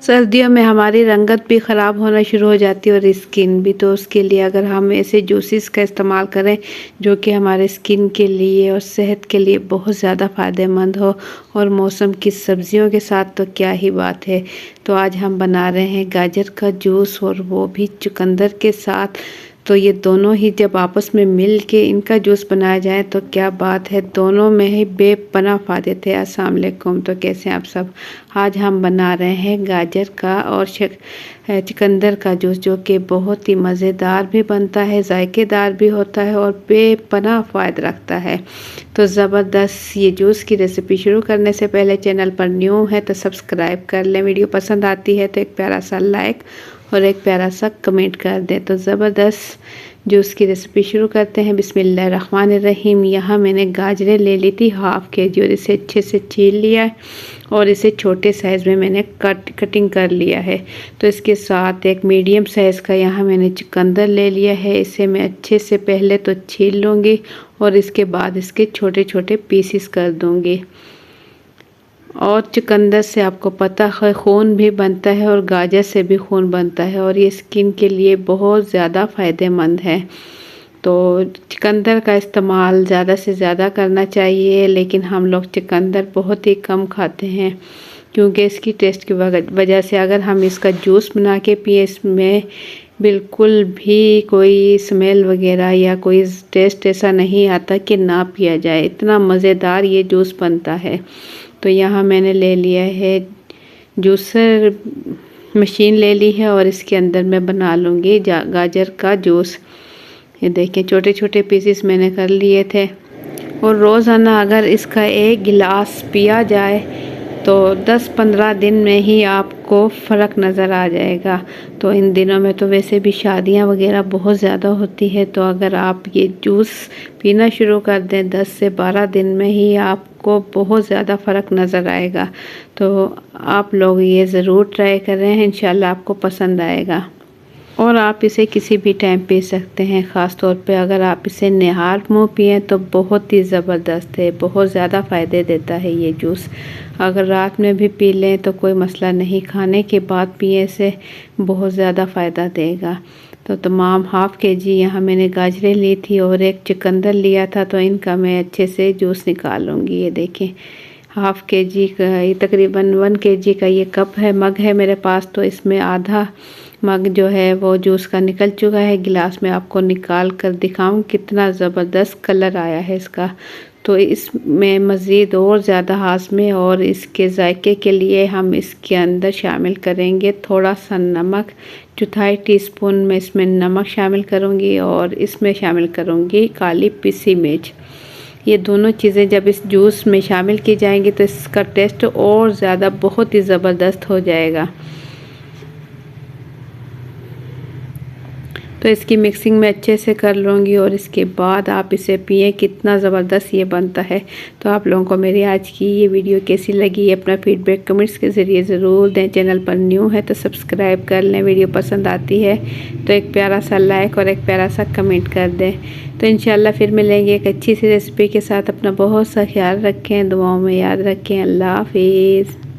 सर्दियों में हमारी रंगत भी ख़राब होना शुरू हो जाती है और स्किन भी। तो उसके लिए अगर हम ऐसे जूसेस का इस्तेमाल करें जो कि हमारे स्किन के लिए और सेहत के लिए बहुत ज़्यादा फ़ायदेमंद हो, और मौसम की सब्जियों के साथ तो क्या ही बात है। तो आज हम बना रहे हैं गाजर का जूस, और वो भी चुकंदर के साथ। तो ये दोनों ही जब आपस में मिल के इनका जूस बनाया जाए तो क्या बात है, दोनों में ही बेपनाह फ़ायदे थे। अस्सलाम वालेकुम। तो कैसे हैं आप सब। आज हम बना रहे हैं गाजर का और चुकंदर का जूस, जो कि बहुत ही मज़ेदार भी बनता है, जायकेदार भी होता है और बेपनाह फ़ायदा रखता है। तो ज़बरदस्त ये जूस की रेसिपी शुरू करने से पहले चैनल पर न्यू है तो सब्सक्राइब कर लें। वीडियो पसंद आती है तो एक प्यारा सा लाइक और एक प्यारा सा कमेंट कर दें। तो ज़बरदस्त जूस की रेसिपी शुरू करते हैं। बिस्मिल्लाहिर्रहमानिर्रहीम। यहाँ मैंने गाजरें ले ली थी हाफ़ के जी, और इसे अच्छे से छील लिया है और इसे छोटे साइज़ में मैंने कटिंग कर लिया है। तो इसके साथ एक मीडियम साइज़ का यहाँ मैंने चुकंदर ले लिया है। इसे मैं अच्छे से पहले तो छील लूँगी और इसके बाद इसके छोटे छोटे पीसेस कर दूँगी। और चुकंदर से आपको पता है खून भी बनता है और गाजर से भी खून बनता है, और ये स्किन के लिए बहुत ज़्यादा फ़ायदेमंद है। तो चुकंदर का इस्तेमाल ज़्यादा से ज़्यादा करना चाहिए, लेकिन हम लोग चुकंदर बहुत ही कम खाते हैं क्योंकि इसकी टेस्ट की वजह से। अगर हम इसका जूस बना के पिए, इसमें बिल्कुल भी कोई स्मेल वगैरह या कोई टेस्ट ऐसा नहीं आता कि ना पिया जाए, इतना मज़ेदार ये जूस बनता है। तो यहाँ मैंने ले लिया है जूसर मशीन ले ली है, और इसके अंदर मैं बना लूँगी गाजर का जूस। ये देखिए छोटे छोटे पीसेस मैंने कर लिए थे। और रोज़ाना अगर इसका एक गिलास पिया जाए तो 10-15 दिन में ही आपको फ़र्क नज़र आ जाएगा। तो इन दिनों में तो वैसे भी शादियां वगैरह बहुत ज़्यादा होती है, तो अगर आप ये जूस पीना शुरू कर दें 10 से 12 दिन में ही आपको बहुत ज़्यादा फ़र्क नज़र आएगा। तो आप लोग ये ज़रूर ट्राई करें, इंशाल्लाह आपको पसंद आएगा। और आप इसे किसी भी टाइम पी सकते हैं। ख़ास तौर पे अगर आप इसे निहार मुँह पिएँ तो बहुत ही ज़बरदस्त है, बहुत ज़्यादा फ़ायदे देता है ये जूस। अगर रात में भी पी लें तो कोई मसला नहीं, खाने के बाद पिए से बहुत ज़्यादा फ़ायदा देगा। तो तमाम हाफ़ के जी यहाँ मैंने गाजरें ली थी और एक चुकंदर लिया था, तो इनका मैं अच्छे से जूस निकाल लूँगी। ये देखें हाफ़ के जी का, ये तकरीबन 1 kg का ये कप है, मग है मेरे पास। तो इसमें आधा मग जो है वो जूस का निकल चुका है। गिलास में आपको निकाल कर दिखाऊं कितना ज़बरदस्त कलर आया है इसका। तो इसमें मज़ीद और ज़्यादा हाज़मे और इसके जायके के लिए हम इसके अंदर शामिल करेंगे थोड़ा सा नमक। 1/4 टीस्पून में इसमें नमक शामिल करूँगी और इसमें शामिल करूँगी काली पिसी मिर्च। ये दोनों चीज़ें जब इस जूस में शामिल की जाएंगी तो इसका टेस्ट और ज़्यादा बहुत ही ज़बरदस्त हो जाएगा। तो इसकी मिक्सिंग मैं अच्छे से कर लूँगी और इसके बाद आप इसे पिए, कितना ज़बरदस्त ये बनता है। तो आप लोगों को मेरी आज की ये वीडियो कैसी लगी, अपना फीडबैक कमेंट्स के ज़रिए ज़रूर दें। चैनल पर न्यू है तो सब्सक्राइब कर लें। वीडियो पसंद आती है तो एक प्यारा सा लाइक और एक प्यारा सा कमेंट कर दें। तो इंशाल्लाह फिर मिलेंगे एक अच्छी सी रेसिपी के साथ। अपना बहुत सा ख्याल रखें, दुआओं में याद रखें। अल्लाह हाफिज़।